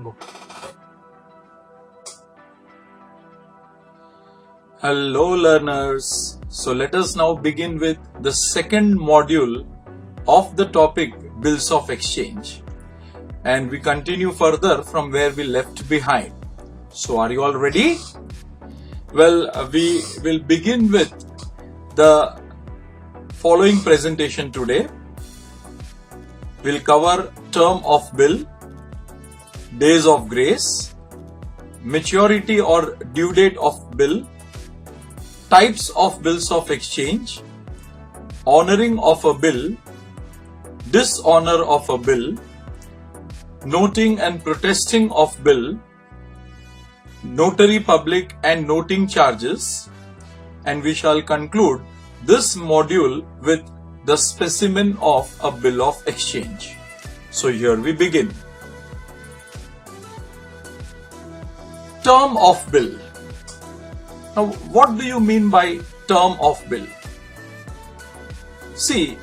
Go. Hello learners. So let us now begin with the second module of the topic Bills of Exchange. And we continue further from where we left behind. So are you all ready? Well, we will begin with the following presentation today. We'll cover term of bill, days of grace, maturity or due date of bill, types of bills of exchange, honoring of a bill, dishonor of a bill, noting and protesting of bill, notary public and noting charges, and we shall conclude this module with the specimen of a bill of exchange. So here we begin. Term of bill. Now, what do you mean by term of bill? See,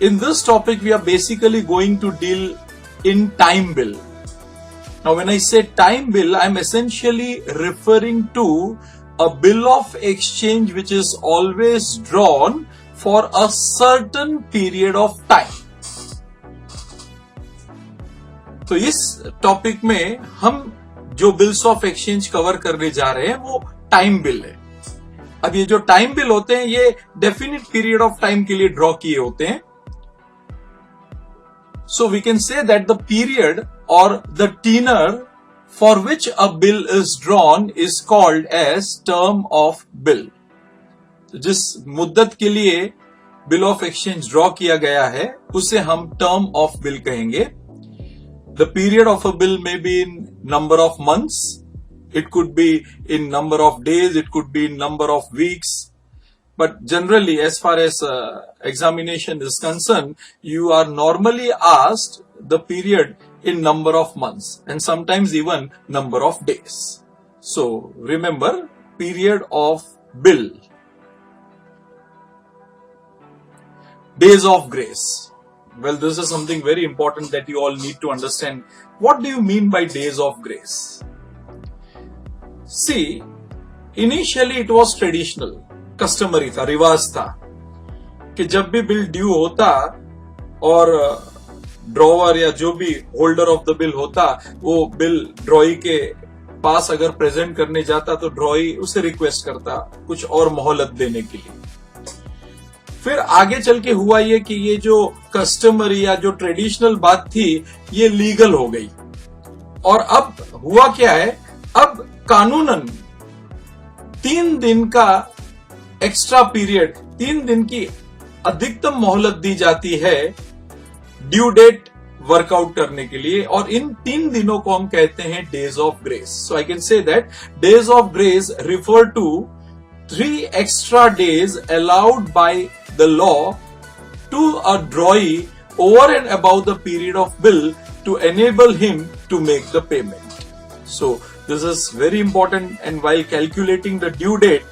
in this topic we are basically going to deal in time bill. Now, when I say time bill, I am essentially referring to a bill of exchange which is always drawn for a certain period of time. तो इस topic में हम जो bills of exchange cover करने जा रहे हैं वो टाइम बिल है. अब ये जो टाइम बिल होते हैं ये डेफिनेट पीरियड ऑफ टाइम के लिए ड्रॉ किए होते हैं. So we can say that the period or the tenure for which a bill is drawn is called as term of bill. जिस मुद्दत के लिए बिल ऑफ एक्सचेंज ड्रॉ किया गया है उसे हम टर्म ऑफ बिल कहेंगे. The period of a bill may be in number of months, it could be in number of days, it could be in number of weeks. But generally, as far as examination is concerned, you are normally asked the period in number of months and sometimes even number of days. So remember, period of bill. Days of grace. Well, this is something very important that you all need to understand. What do you mean by days of grace? See, initially it was traditional, customary था, रिवाज था कि जब भी bill due होता और drawer या जो भी होल्डर ऑफ द बिल होता वो बिल ड्रॉई के पास अगर प्रेजेंट करने जाता तो ड्रॉई उसे रिक्वेस्ट करता कुछ और मोहलत देने के लिए. फिर आगे चल के हुआ ये कि ये जो कस्टमरी या जो ट्रेडिशनल बात थी ये लीगल हो गई. और अब हुआ क्या है, अब कानूनन 3 दिन का एक्स्ट्रा पीरियड, 3 दिन की अधिकतम मोहलत दी जाती है ड्यू डेट वर्कआउट करने के लिए और इन 3 दिनों को हम कहते हैं days of grace. So I can say that days of grace refer to 3 extra days allowed by the law to a drawee over and above the period of bill to enable him to make the payment. So this is very important, and while calculating the due date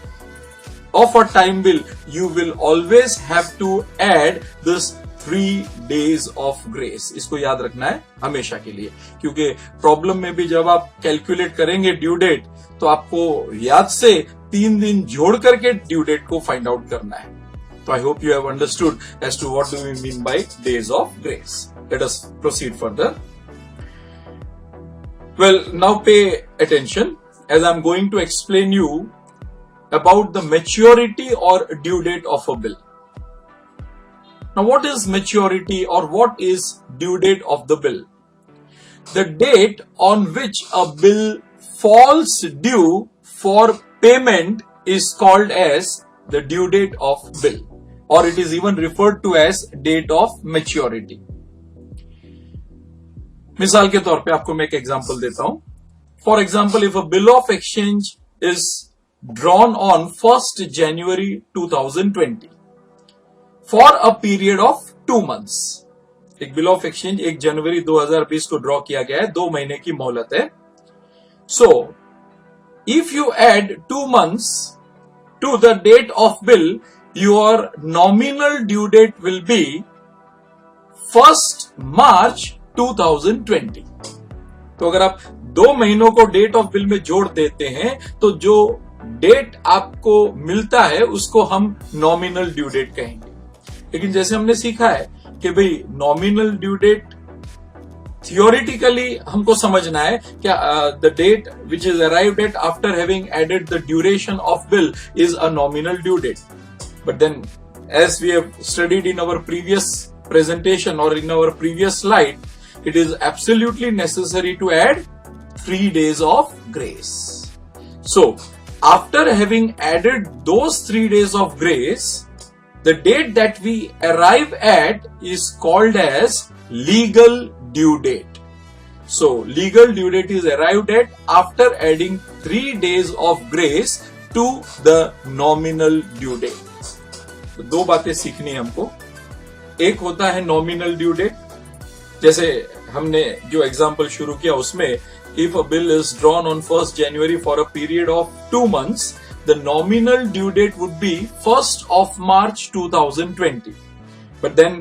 of a time bill, you will always have to add this 3 days of grace. इसको याद रखना है हमेशा के लिए, क्योंकि problem में भी जब आप कैलकुलेट करेंगे ड्यू डेट तो आपको याद से 3 दिन जोड़ करके ड्यू डेट को फाइंड आउट करना है. तो I hope you have understood as to what do we mean by days of grace. Let us proceed further. Well, now pay attention as I'm going to explain you about the maturity or due date of a bill. Now, what is maturity or what is due date of the bill? The date on which a bill falls due for payment is called as the due date of bill, or it is even referred to as date of maturity. मिसाल के तौर पे आपको मैं एक example देता हूं. For example, if a bill of exchange is drawn on 1st January 2020 for a period of 2 months. एक बिल ऑफ एक्सचेंज 1 जनवरी 2020 को ड्रॉ किया गया है, 2 महीने की मोहलत है. सो if you add 2 months to the date of bill, your nominal due date will be 1st March 2020. तो अगर आप 2 महीनों को डेट ऑफ बिल में जोड़ देते हैं तो जो डेट आपको मिलता है उसको हम नॉमिनल ड्यू डेट कहेंगे। लेकिन जैसे हमने सीखा है कि भाई नॉमिनल ड्यू डेट थियोरिटिकली हमको समझना है क्या the date which is arrived at after having added the duration of bill is a nominal due date. But then as we have studied in our previous presentation or in our previous slide, it is absolutely necessary to add 3 days of grace. So, after having added those 3 days of grace, the date that we arrive at is called as legal due date. So, legal due date is arrived at after adding 3 days of grace to the nominal due date. तो 2 बातें सीखनी है हमको। एक होता है nominal due date, जैसे हमने जो एग्जांपल शुरू किया उसमें if a bill is drawn on 1st January for a period of 2 months, the nominal due date would be 1st of March 2020. But then,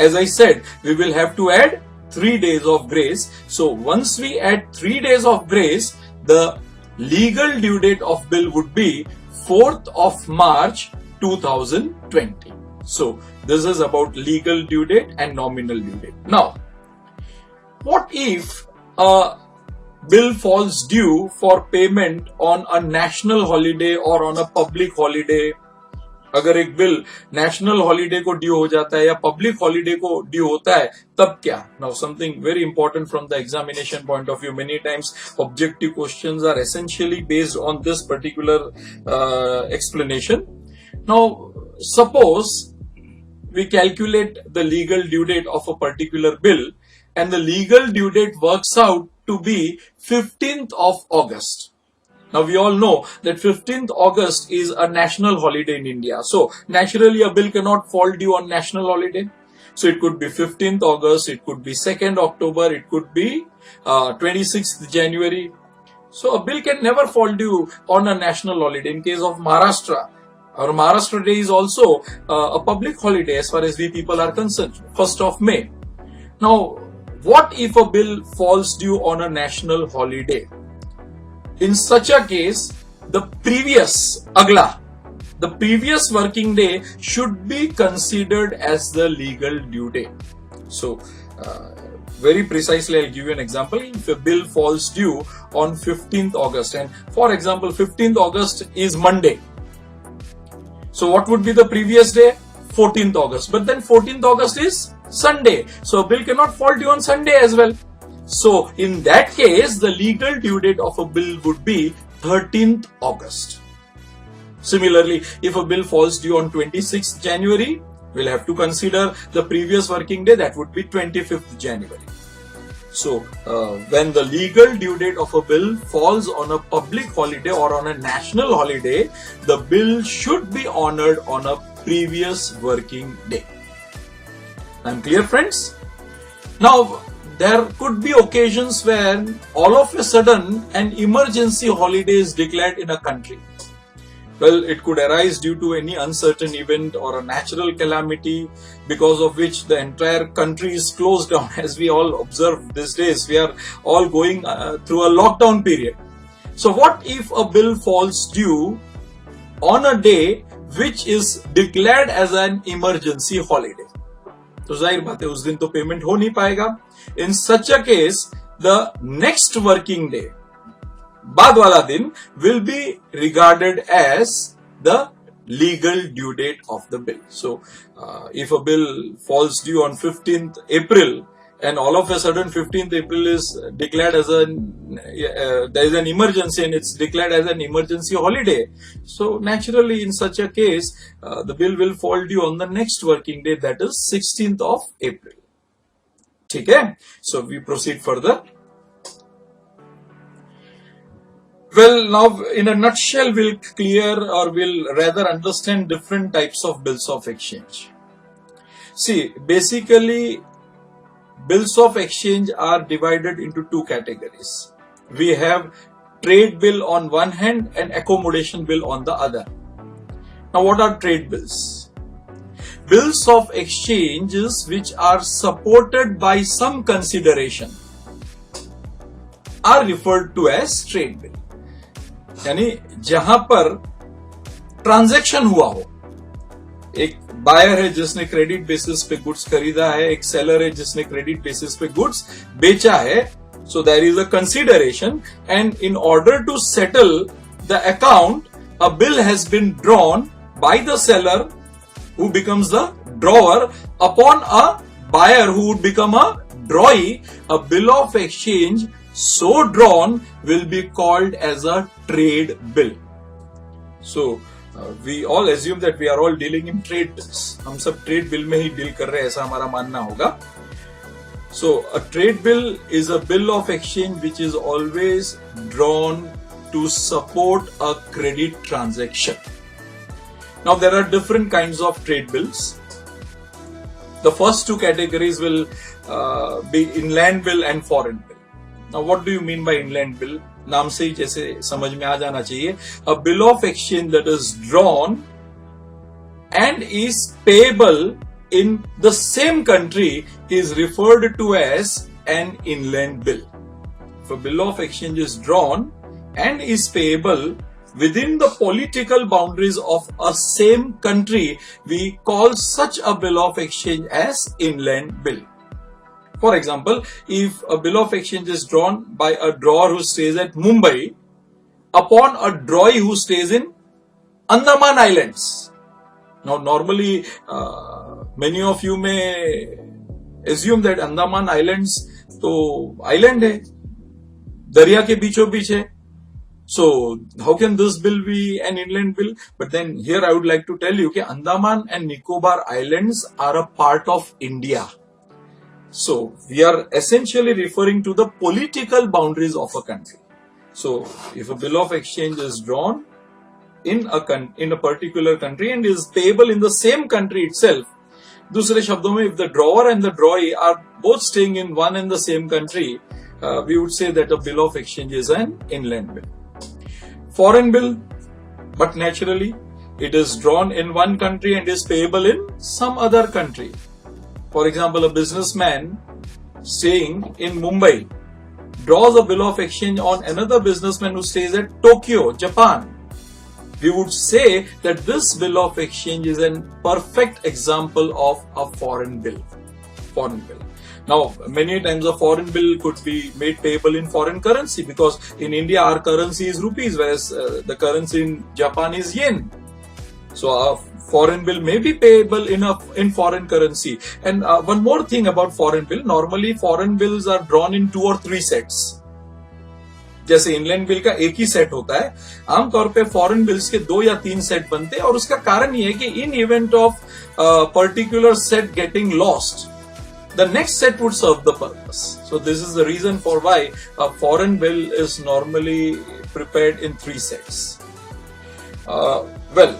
as I said, we will have to add 3 days of grace. So once we add 3 days of grace, the legal due date of bill would be 4th of March 2020. So this is about legal due date and nominal due date. Now, what if a bill falls due for payment on a national holiday or on a public holiday? अगर एक bill national holiday को due हो जाता है या public holiday को due होता है तब क्या? Now something very important from the examination point of view. Many times objective questions are essentially based on this particular explanation. Now, suppose we calculate the legal due date of a particular bill and the legal due date works out to be 15th of August. Now, we all know that 15th August is a national holiday in India. So, naturally, a bill cannot fall due on national holiday. So, it could be 15th August, it could be 2nd October, it could be 26th January. So, a bill can never fall due on a national holiday. In case of Maharashtra, our Maharashtra Day is also a public holiday as far as we people are concerned, 1st of May. Now, what if a bill falls due on a national holiday? In such a case, the previous working day should be considered as the legal due date. So, very precisely, I'll give you an example. If a bill falls due on 15th August, and for example, 15th August is Monday. So what would be the previous day? 14th August. But then 14th August is Sunday. So a bill cannot fall due on Sunday as well. So in that case, the legal due date of a bill would be 13th August. Similarly, if a bill falls due on 26th January, we'll have to consider the previous working day. That would be 25th January. So, when the legal due date of a bill falls on a public holiday or on a national holiday, the bill should be honored on a previous working day. I'm clear, friends? Now, there could be occasions when all of a sudden an emergency holiday is declared in a country. Well, it could arise due to any uncertain event or a natural calamity because of which the entire country is closed down. As we all observe these days, we are all going through a lockdown period. So what if a bill falls due on a day which is declared as an emergency holiday? तो जाहिर बात है उस दिन तो payment हो नहीं पाएगा. In such a case, the next working day, बाद वाला दिन, will be regarded as the legal due date of the bill. So, if a bill falls due on 15th April and all of a sudden 15th April is declared as there is an emergency and it's declared as an emergency holiday. So, naturally in such a case, the bill will fall due on the next working day, that is 16th of April. Okay? So, we proceed further. Well, now in a nutshell, we'll clear or we'll rather understand different types of bills of exchange. See, basically, bills of exchange are divided into 2 categories. We have trade bill on one hand and accommodation bill on the other. Now, what are trade bills? Bills of exchanges which are supported by some consideration. are referred to as trade bill. यानी जहां पर transaction हुआ हो, एक buyer है जिसने credit basis पे goods खरीदा है, एक सेलर है जिसने क्रेडिट बेसिस पे गुड्स बेचा है. So there is a consideration, and in order to settle the account, a bill has been drawn by the seller, who becomes the drawer, upon a buyer who would become a drawee. A bill of exchange so drawn will be called as a trade bill. So we all assume that we are all dealing in trade bills. हम सब trade bill में ही deal कर रहे हैं, ऐसा हमारा मानना होगा. So a trade bill is a bill of exchange which is always drawn to support a credit transaction. Now there are different kinds of trade bills. The first two categories will be inland bill and foreign bill. Now what do you mean by inland bill? नाम से ही जैसे समझ में आ जाना चाहिए. A bill of exchange that is drawn and is payable in the same country is referred to as an inland bill. If a bill of exchange is drawn and is payable within the political boundaries of a same country, we call such a bill of exchange as inland bill. For example, if a bill of exchange is drawn by a drawer who stays at Mumbai upon a drawee who stays in Andaman Islands. Now normally many of you may assume that Andaman Islands तो island है, दरिया के बीचों बीच है. So how can this bill be an inland bill? But then here I would like to tell you that Andaman and Nicobar Islands are a part of India. So we are essentially referring to the political boundaries of a country. So if a bill of exchange is drawn in a particular country and is payable in the same country itself, दूसरे शब्दों में, if the drawer and the drawee are both staying in one and the same country, we would say that a bill of exchange is an inland bill. Foreign bill, but naturally it is drawn in one country and is payable in some other country. For example, a businessman staying in Mumbai draws a bill of exchange on another businessman who stays at Tokyo, Japan. We would say that this bill of exchange is a perfect example of a foreign bill. Foreign bill. Now, many times a foreign bill could be made payable in foreign currency, because in India our currency is rupees, whereas the currency in Japan is yen. So a foreign bill may be payable in foreign currency. And one more thing about foreign bill, normally foreign bills are drawn in 2 or 3 sets. जैसे इंलैंड bill का एक ही set होता है, आमतौर पे foreign bills के 2 या 3 set बनते हैं. और उसका कारण ये है कि इन event of particular set getting lost, the next set would serve the purpose. So this is the reason for why a foreign bill is normally prepared in 3 sets. Well,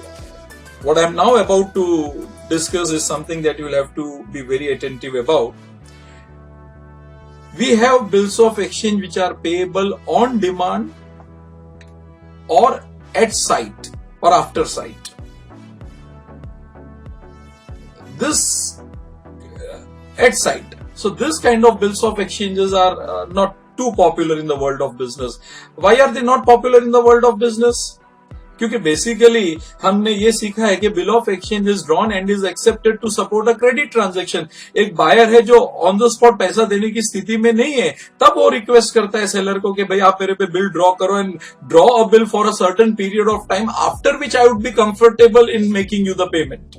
what I am now about to discuss is something that you will have to be very attentive about. We have bills of exchange which are payable on demand or at sight or after sight. This at sight. So this kind of bills of exchanges are not too popular in the world of business. Why are they not popular in the world of business? क्योंकि basically हमने ये सीखा है कि bill of exchange is drawn and is accepted to support a credit transaction. एक buyer है जो on the spot पैसा देने की स्थिति में नहीं है, तब वो रिक्वेस्ट करता है सेलर को कि भाई आप मेरे पे बिल ड्रॉ करो and draw a bill for a certain period of time after which I would be comfortable in making you the payment.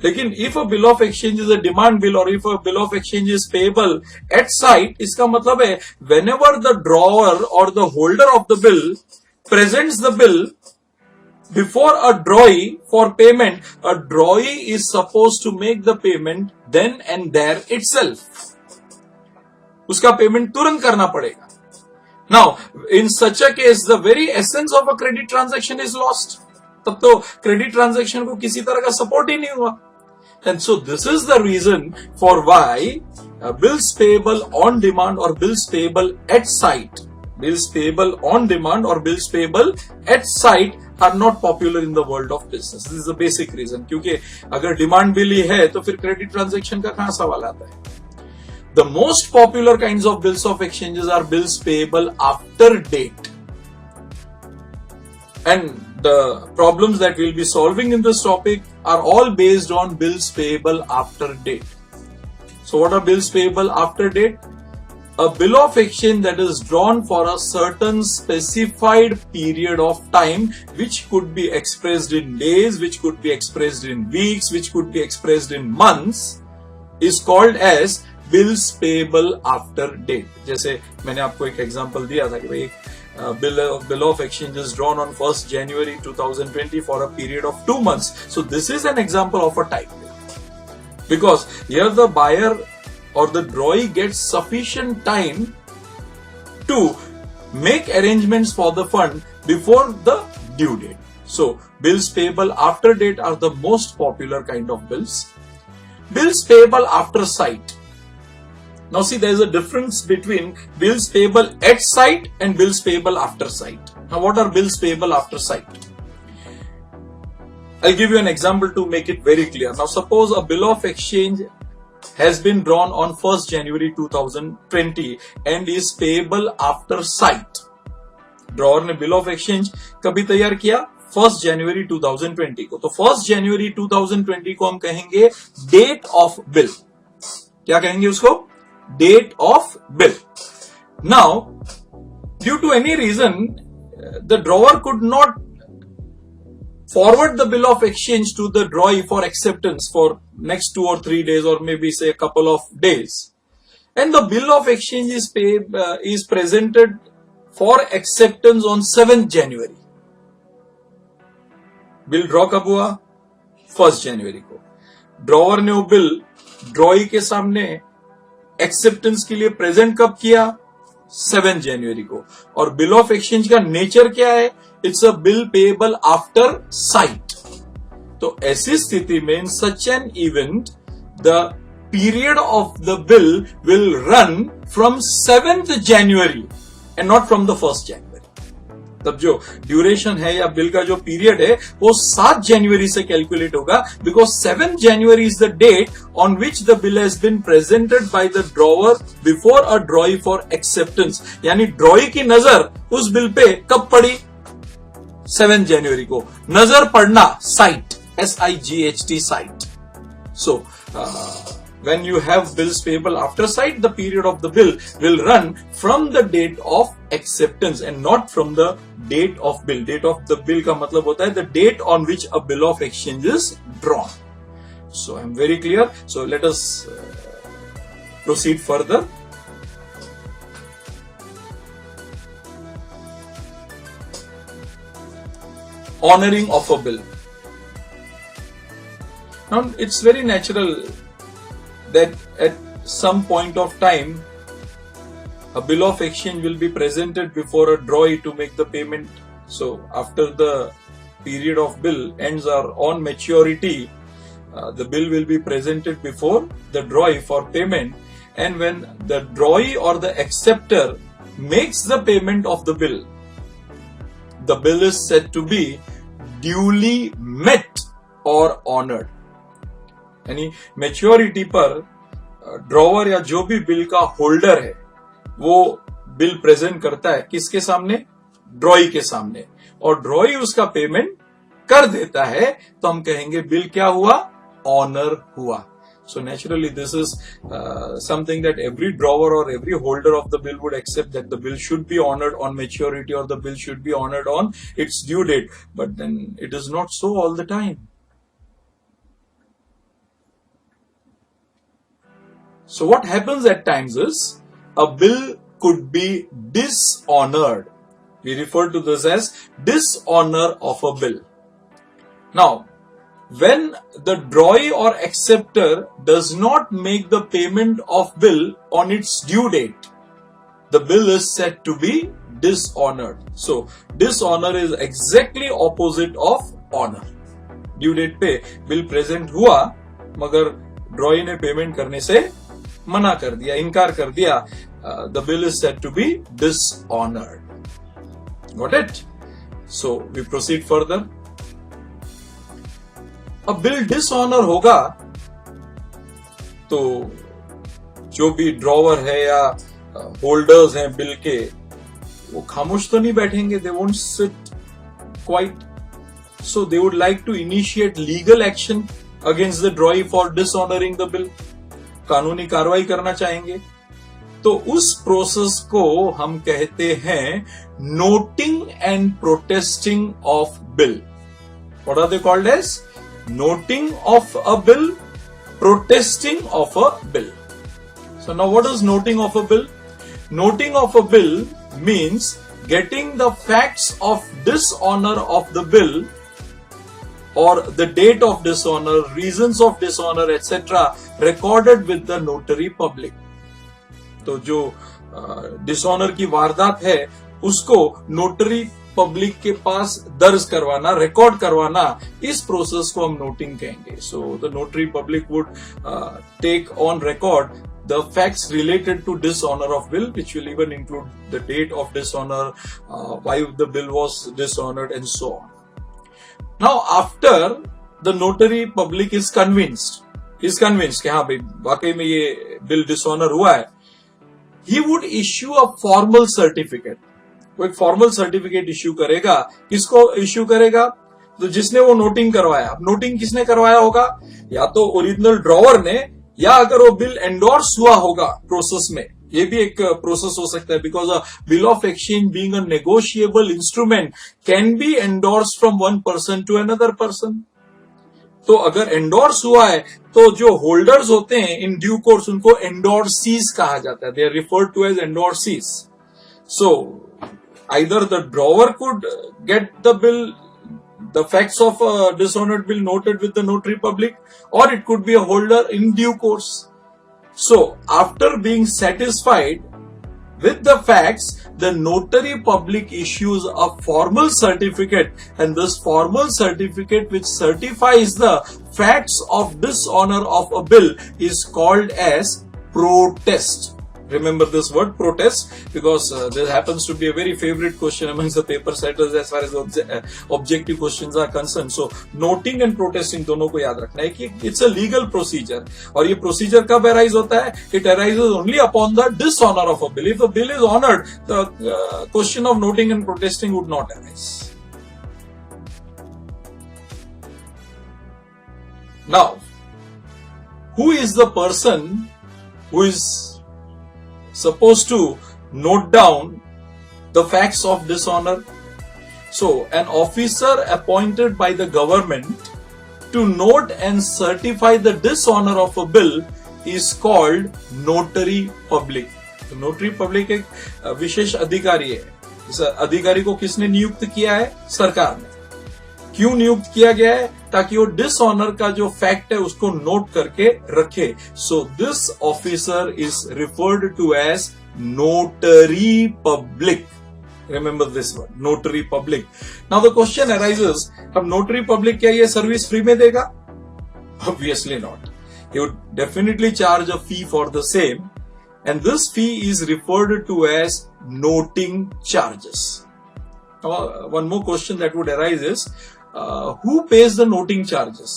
लेकिन if a bill of exchange is a demand bill और if a bill of exchange is payable at sight, इसका मतलब है whenever the drawer और the holder of the bill presents the bill before a drawee for payment, a drawee is supposed to make the payment then and there itself. उसका payment तुरंत करना पड़ेगा. Now, in such a case, the very essence of a credit transaction is lost. तब तो credit transaction को किसी तरह का सपोर्ट ही नहीं हुआ. And so this is the reason for why bills payable on demand or bills payable at sight, bills payable on demand or bills payable at sight are not popular in the world of business. This is the basic reason. क्योंकि अगर demand bill ही है तो फिर credit transaction का कहां सवाल आता है. The most popular kinds of bills of exchanges are bills payable after date. And the problems that we'll be solving in this topic are all based on bills payable after date. So what are bills payable after date? A bill of exchange that is drawn for a certain specified period of time, which could be expressed in days, which could be expressed in weeks, which could be expressed in months, is called as bills payable after date. जैसे मैंने आपको एक example दिया था कि भाई bill of exchange is drawn on 1st January 2020 for a period of 2 months. So this is an example of a type bill, because here the buyer or the drawee gets sufficient time to make arrangements for the fund before the due date. So bills payable after date are the most popular kind of bills. Bills payable after sight. Now see, there is a difference between bills payable at sight and bills payable after sight. Now what are bills payable after sight? I'll give you an example to make it very clear. Now suppose a bill of exchange has been drawn on 1st January 2020 and is payable after sight. Drawer ने bill of exchange कभी तैयार किया? 1st January 2020 को. तो 1st January 2020 को हम कहेंगे date of bill. क्या कहेंगे उसको? Date of bill. Now, due to any reason, the drawer could not forward the bill of exchange to the drawee for acceptance for next 2 or 3 days, or maybe say a couple of days. And the bill of exchange is presented for acceptance on 7th January. Bill draw कब हुआ? 1st जनवरी को. Drawer ने वो bill ड्रॉई के सामने acceptance के लिए present कब किया? 7 जनवरी को. और बिल ऑफ एक्सचेंज का नेचर क्या है? It's a bill payable after sight. तो ऐसी स्थिति में in such an event the period of the bill will run from 7th January and not from the 1st January. तब जो ड्यूरेशन है या बिल का जो पीरियड है वो 7 जनवरी से कैलकुलेट होगा, because 7th January is the date on which the bill has been presented by the drawer before a drawee for acceptance. यानी ड्रॉई की नजर उस बिल पे कब पड़ी? 7 जनवरी को. नजर पड़ना, site, SIGHT, site. So when you have bills payable after sight, the period of the bill will run from the date of acceptance and not from the date of bill. Date of the bill का मतलब होता है the date on which a bill of exchange is drawn. So I'm very clear. So let us proceed further. Honoring of a bill. Now it's very natural that at some point of time a bill of exchange will be presented before a drawee to make the payment. So after the period of bill ends or on maturity, the bill will be presented before the drawee for payment, and when the drawee or the acceptor makes the payment of the bill is said to be duly met or honored. यानी maturity पर drawer या जो भी bill का holder है वो bill present करता है किसके सामने? ड्रॉई के सामने. और ड्रॉई उसका पेमेंट कर देता है तो हम कहेंगे बिल क्या हुआ? ऑनर हुआ. So naturally this is something that every drawer or every holder of the bill would accept, that the bill should be honored on maturity or the bill should be honored on its due date. But then it is not so all the time. So what happens at times is a bill could be dishonored. We refer to this as dishonor of a bill. Now, when the drawee or acceptor does not make the payment of bill on its due date, the bill is said to be dishonored. So, dishonor is exactly opposite of honor. Due date पे bill present हुआ मगर drawee ने payment करने से मना कर दिया, इनकार कर दिया, the bill is said to be dishonored. Got it? So we proceed further. अब बिल डिसऑनर होगा तो जो भी ड्रॉवर है या होल्डर्स हैं बिल के, वो खामोश तो नहीं बैठेंगे. They won't sit quiet. So they would like to initiate legal action against the drawee for dishonouring the bill. कानूनी कार्रवाई करना चाहेंगे. तो उस प्रोसेस को हम कहते हैं noting and protesting of bill. What are they called as? Noting of a bill, protesting of a bill. So now what is noting of a bill? Noting of a bill means getting the facts of dishonor of the bill or the date of dishonor, reasons of dishonor, etc. recorded with the notary public. तो जो dishonour की वारदात है उसको notary public के पास दर्ज करवाना, record करवाना, इस प्रोसेस को हम नोटिंग कहेंगे. So the notary public would take on record the facts related to dishonor of bill, which will even include the date of dishonor, why the bill was dishonored, and so on. Now, after the notary public is convinced कि हाँ भाई वाकई में ये bill dishonor हुआ है, he would issue a formal certificate. वो एक फॉर्मल सर्टिफिकेट इश्यू करेगा. किसको इश्यू करेगा? तो जिसने वो नोटिंग करवाया. अब नोटिंग किसने करवाया होगा? या तो ओरिजिनल ड्रॉवर ने, या अगर वो बिल एंडोर्स हुआ होगा प्रोसेस में, ये भी एक प्रोसेस हो सकता है. Because a bill of exchange being a negotiable instrument can be endorse from one person to another person. तो अगर एंडोर्स हुआ है तो जो होल्डर्स होते हैं इन ड्यू कोर्स उनको एंडोर्सीज कहा जाता है. They are referred to as endorsees. So either the drawer could get the facts of a dishonored bill noted with the notary public, or it could be a holder in due course. So, after being satisfied with the facts, the notary public issues a formal certificate, and this formal certificate which certifies the facts of dishonor of a bill is called as protest. Remember this word protest because this happens to be a very favorite question amongst the paper setters as far as objective questions are concerned. So noting and protesting दोनों को याद रखना है कि it's a legal procedure. और ये procedure कब arise होता है? It arises only upon the dishonor of a bill. If the bill is honored, the question of noting and protesting would not arise. Now, who is the person who is supposed to note down the facts of dishonor? So, an officer appointed by the government to note and certify the dishonor of a bill is called notary public. तो notary public एक विशेष अधिकारी है. इस अधिकारी को किसने नियुक्त किया है? सरकार ने. क्यों नियुक्त किया गया है? ताकि वो डिसऑनर का जो फैक्ट है उसको नोट करके रखे. So this officer is referred to as notary public. Remember this word, notary public. Now the question arises, अब नोटरी पब्लिक क्या ये सर्विस फ्री में देगा? Obviously not. He would definitely charge a fee for the same, and this fee is referred to as noting charges. One more question that would arise is, who pays the noting charges?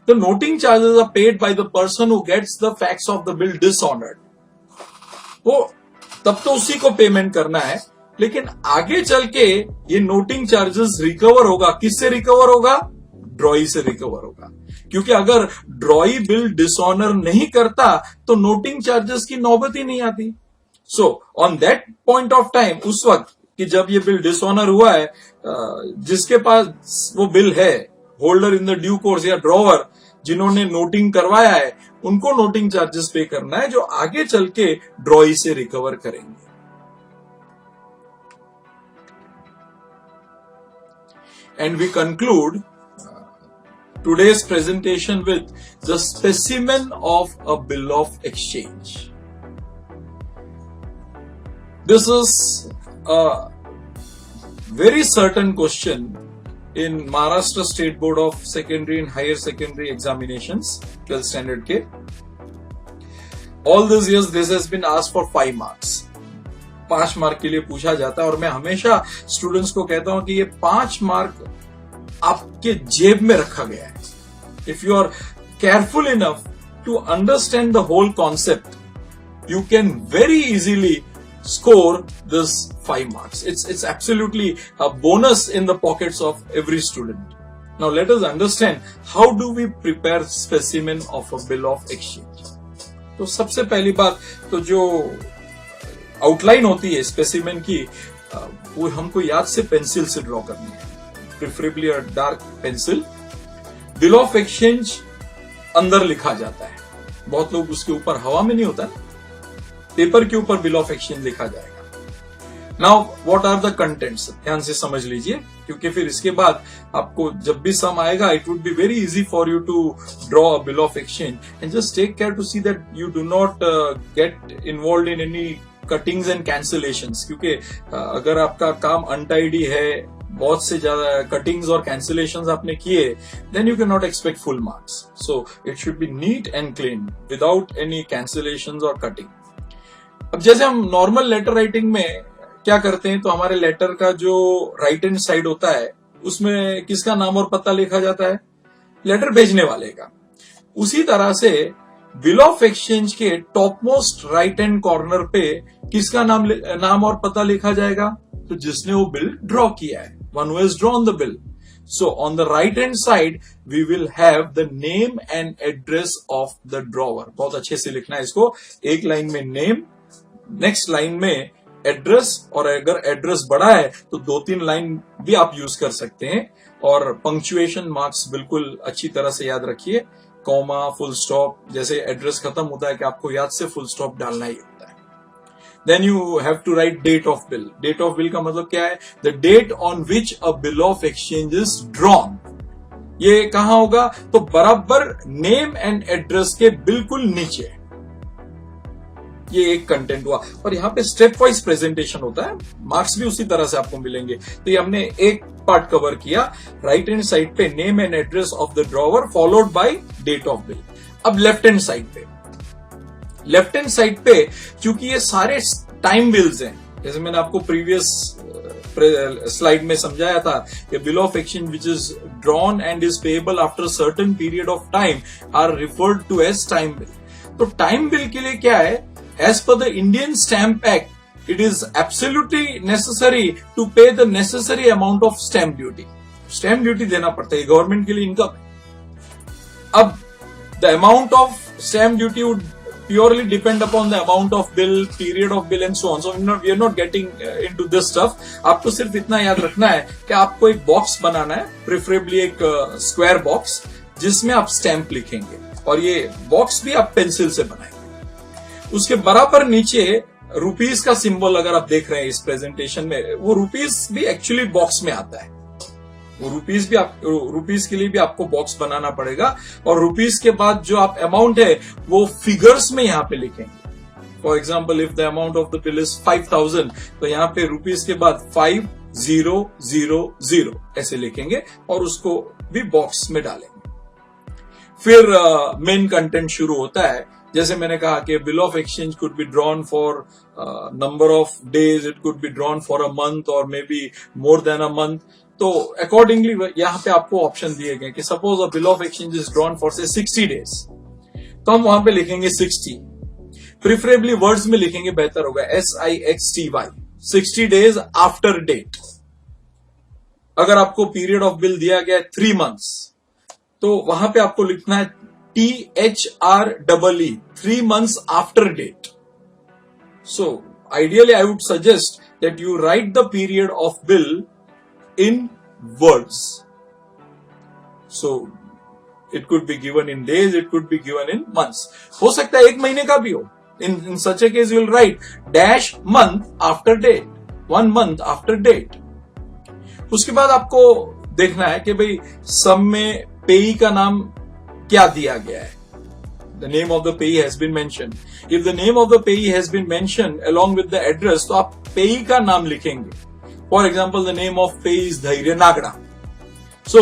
The noting charges are paid by the person who gets the facts of the bill dishonored. वो तब तो उसी को payment करना है, लेकिन आगे चल के ये नोटिंग चार्जेस रिकवर होगा. किससे रिकवर होगा? ड्रॉई से रिकवर होगा. क्योंकि अगर ड्रॉई बिल डिसऑनर नहीं करता तो नोटिंग चार्जेस की नौबत ही नहीं आती. So on that point of time, उस वक्त कि जब ये बिल डिसऑनर हुआ है, जिसके पास वो बिल है, holder in the due course या ड्रॉवर जिन्होंने नोटिंग करवाया है, उनको नोटिंग चार्जेस पे करना है जो आगे चल के ड्रॉई से रिकवर करेंगे. And we conclude today's presentation with the specimen of a bill of exchange. This is a very certain question in Maharashtra State Board of Secondary and Higher Secondary Examinations, 12th standard के. All these years this has been asked for 5 marks. 5 mark के लिए पूछा जाता है और मैं हमेशा students को कहता हूं कि ये 5 मार्क आपके जेब में रखा गया है. If you are careful enough to understand the whole concept, you can very easily score this 5 marks. It's absolutely a bonus in the pockets of every student. Now let us understand how do we prepare specimen of a bill of exchange. तो सबसे पहली बात तो जो outline होती है specimen की वो हमको याद से पेंसिल से ड्रॉ करनी है, preferably a dark pencil. Bill of exchange अंदर लिखा जाता है, बहुत लोग उसके ऊपर हवा में नहीं होता, पेपर के ऊपर बिल ऑफ एक्सचेंज लिखा जाएगा. Now what are the contents, ध्यान से समझ लीजिए, क्योंकि फिर इसके बाद आपको जब भी सम आएगा it would be very easy for you to draw a bill of exchange. And just take care to see that you do not get involve in any cuttings and cancellations, क्योंकि अगर आपका काम untidy है, बहुत से ज्यादा cuttings और cancellations आपने किए, then you can not expect full marks. So it should be neat and clean without any cancellations और कटिंग. अब जैसे हम नॉर्मल लेटर राइटिंग में क्या करते हैं, तो हमारे लेटर का जो राइट हैंड साइड होता है उसमें किसका नाम और पता लिखा जाता है, लेटर भेजने वाले का. उसी तरह से बिल ऑफ एक्सचेंज के top most right hand corner पे किसका नाम और पता लिखा जाएगा, तो जिसने वो बिल ड्रॉ किया है, one who has drawn the bill. So on the right hand side we will have the name and address of the drawer. बहुत अच्छे से लिखना है इसको, एक लाइन में नेम, नेक्स्ट लाइन में एड्रेस, और अगर एड्रेस बड़ा है तो 2-3 लाइन भी आप यूज कर सकते हैं. और पंक्चुएशन मार्क्स बिल्कुल अच्छी तरह से याद रखिए, कॉमा, फुल स्टॉप, जैसे एड्रेस खत्म होता है कि आपको याद से फुल स्टॉप डालना ही होता है. Then you have to write date of bill. Date of bill का मतलब क्या है, the date on which a bill of exchange is drawn. ये कहां होगा, तो बराबर नेम एंड एड्रेस के बिल्कुल नीचे. ये एक कंटेंट हुआ, और यहाँ पे स्टेप वाइज प्रेजेंटेशन होता है, मार्क्स भी उसी तरह से आपको मिलेंगे. तो ये हमने एक पार्ट कवर किया, राइट हैंड साइड पे name and address of the drawer followed by date of bill. अब लेफ्ट हैंड साइड पे क्योंकि ये सारे टाइम बिल्स हैं, जैसे मैंने आपको प्रीवियस स्लाइड में समझाया था, bill of exchange which is drawn and is payable after certain period of time are referred to as time bill. तो टाइम बिल के लिए क्या है, as per the Indian Stamp Act, it is absolutely necessary to pay the necessary amount of stamp duty. Stamp duty देना पड़ता है, government के लिए इनकम है. अब the amount of stamp duty would purely depend upon the amount of bill, period of bill and so on. So we are not getting into this stuff. आपको सिर्फ इतना याद रखना है कि आपको एक बॉक्स बनाना है, प्रेफरेबली एक स्क्वायर बॉक्स, जिसमें आप स्टैंप लिखेंगे, और ये बॉक्स भी आप पेंसिल से बनाएंगे. उसके बराबर नीचे रुपीस का सिंबल अगर आप देख रहे हैं इस प्रेजेंटेशन में, वो रुपीस भी एक्चुअली बॉक्स में आता है. वो रुपीस के लिए भी आपको बॉक्स बनाना पड़ेगा, और रुपीस के बाद जो आप अमाउंट है वो फिगर्स में यहाँ पे लिखेंगे. For example, if the amount of the bill is 5000, तो यहाँ पे रुपीस के बाद 5000 ऐसे लिखेंगे, और उसको भी बॉक्स में डालेंगे. फिर मेन कंटेंट शुरू होता है. जैसे मैंने कहा कि bill of exchange could be drawn for number of days, it could be drawn for a month और may be more than a month. तो अकॉर्डिंगली यहाँ पे आपको ऑप्शन दिए गए कि suppose a bill of exchange is drawn for say 60 days, तो हम वहां पे लिखेंगे 60. प्रिफरेबली वर्ड्स में लिखेंगे, बेहतर होगा, SIXTY, 60 डेज आफ्टर डेट. अगर आपको पीरियड ऑफ बिल दिया गया 3 months, तो वहां पे आपको लिखना है THREE, 3 months after date. So ideally I would suggest that you write the period of bill in words. So it could be given in days, it could be given in months. हो सकता है 1 महीने का भी हो. In such a case you will write dash month after date, 1 month after date. उसके बाद आपको देखना है कि भाई सम में पेई का नाम क्या दिया गया है. The name of the payee has been mentioned. If the name of the payee has been mentioned along with the address, तो आप payee का नाम लिखेंगे. For example, the name of payee is Dhairya Nagda. So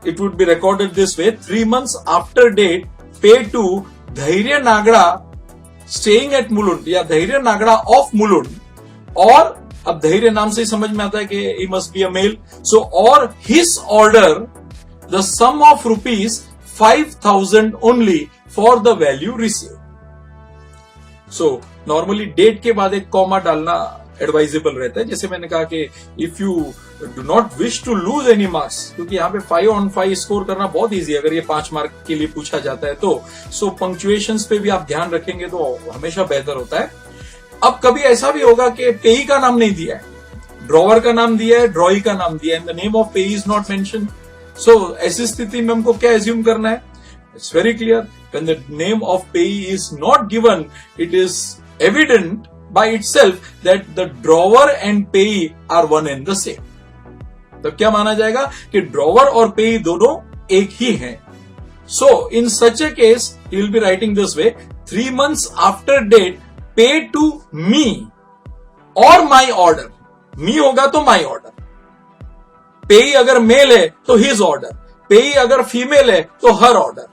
it would be recorded this way: 3 months after date, pay to Dhairya Nagda staying at Mulund, या Dhairya Nagda of Mulund, और अब धैर्य नाम से ही समझ में आता है कि he must be a male. So or his order, the sum of rupees 5000 only for the value received. So normally date के बाद एक कॉमा डालना एडवाइजेबल रहता है। जैसे मैंने कहा कि if you do not wish to lose any marks, क्योंकि यहाँ पे 5 on 5 स्कोर करना बहुत इजी है अगर ये 5 मार्क के लिए पूछा जाता है तो। सो पंक्चुएशंस पे भी आप ध्यान रखेंगे तो हमेशा बेहतर होता है। अब कभी ऐसा भी होगा कि पेई का नाम नहीं दिया है, ड्रॉवर का नाम दिया है, ड्रॉई का नाम दिया है, the name of payee is not mention. So ऐसी स्थिति में हमको क्या एज्यूम करना है? It's very clear, when the name of payee is not given, it is evident by itself that the drawer and payee are one and the same. तो क्या माना जाएगा कि ड्रॉवर और पेई दोनों एक ही हैं। So in such a case you will be writing this way: 3 months after date pay to me or my order. me होगा तो my order, पेई अगर मेल है तो his order, पेई अगर फीमेल है तो her order।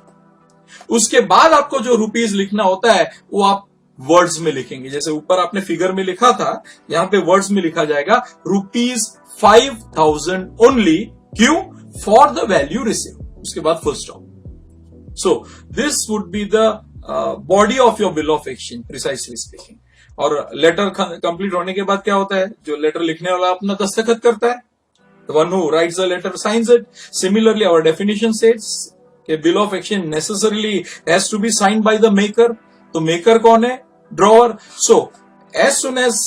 उसके बाद आपको जो रुपीज लिखना होता है वो आप वर्ड्स में लिखेंगे। जैसे ऊपर आपने फिगर में लिखा था, यहां पे वर्ड्स में लिखा जाएगा ₹5,000 ओनली, क्यों? फॉर द वैल्यू रिसीव, उसके बाद full stop. So this would be the body of your bill of exchange precisely speaking. और लेटर कंप्लीट होने के बाद क्या होता है? जो लेटर लिखने वाला अपना दस्तखत करता है, the one who writes the letter signs it. Similarly, our definition says कि bill of exchange necessarily has to be signed by the maker. तो मेकर कौन है? Drawer. So as soon as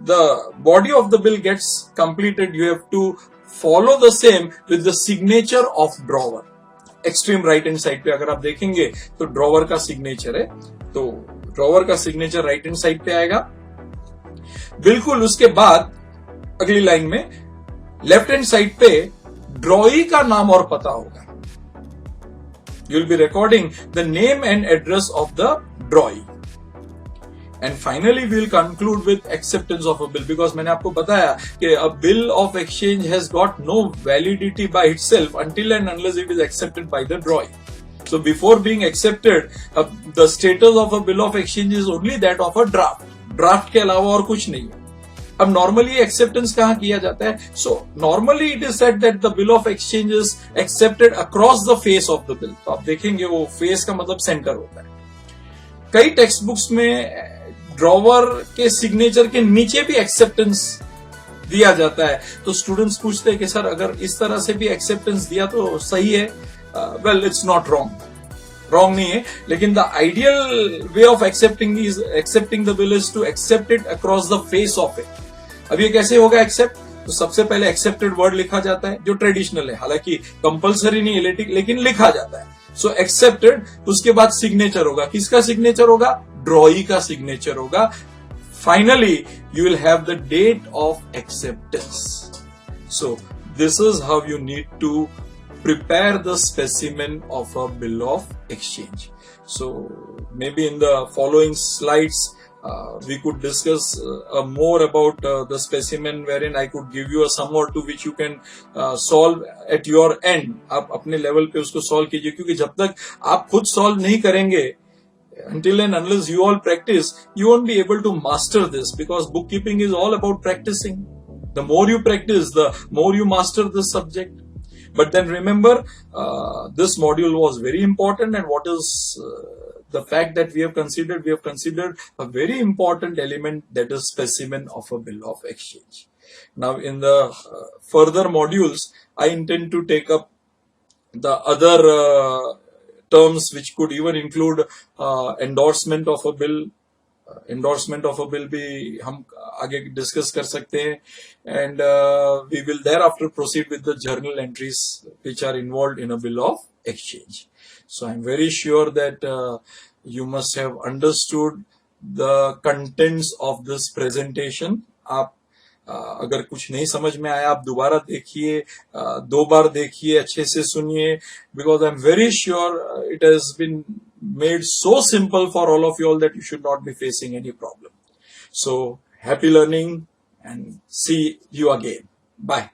the body of the bill gets completed, you have to follow the same with the signature of drawer. Extreme right hand side पे अगर आप देखेंगे तो drawer का signature है, तो ड्रॉवर का सिग्नेचर राइट हैंड साइड पे आएगा। बिल्कुल उसके बाद अगली लाइन में लेफ्ट हैंड साइड पे ड्रॉई का नाम और पता होगा। You will be recording the name and address of the drawee. And finally we will conclude with acceptance of a bill, because मैंने आपको बताया कि a bill of exchange has got no validity by itself until and unless it is accepted by the drawee. So before being accepted, the status of a bill of exchange is only that of a draft. Draft के अलावा और कुछ नहीं है। अब normally acceptance कहां किया जाता है? So normally it is said that the bill of exchange is accepted across the face of the bill. तो आप देखेंगे वो फेस का मतलब सेंटर होता है। कई टेक्स्ट बुक्स में ड्रॉवर के सिग्नेचर के नीचे भी एक्सेप्टेंस दिया जाता है। तो स्टूडेंट्स पूछते हैं कि सर अगर इस तरह से भी एक्सेप्टेंस दिया तो सही है? वेल, इट्स नॉट रॉन्ग नहीं है, लेकिन the ideal way of accepting the bill is to accept it across the face of it. अब ये कैसे होगा एक्सेप्ट? तो सबसे पहले एक्सेप्टेड वर्ड लिखा जाता है जो ट्रेडिशनल है, हालांकि कंपलसरी नहीं है लेकिन लिखा जाता है। सो एक्सेप्टेड, उसके बाद सिग्नेचर होगा। किसका सिग्नेचर होगा? ड्रॉई का सिग्नेचर होगा। Finally you will have the date of acceptance. So this is how you need to prepare the specimen of a bill of exchange. So maybe in the following slides we could discuss more about the specimen, wherein I could give you a sum or two which you can solve at your end. आप अपने level पे उसको solve कीजिए, क्योंकि जब तक आप खुद सॉल्व नहीं करेंगे, until and unless you all practice, you won't be able to master this, because bookkeeping is all about practicing. The more you practice, the more you master this subject. But then remember, this module was very important, and what is the fact that we have considered a very important element, that is specimen of a bill of exchange. Now in the further modules, I intend to take up the other terms which could even include endorsement of a bill. Endorsement of a bill भी हम आगे discuss कर सकते हैं, and we will thereafter proceed with the journal entries which are involved in a bill of exchange. So I'm very sure that you must have understood the contents of this presentation. आप अगर कुछ नहीं समझ में आया, आप दोबारा देखिए, 2 बार देखिए, अच्छे से सुनिए, because I'm very sure it has been made so simple for all of you all that you should not be facing any problem. So happy learning and see you again. Bye.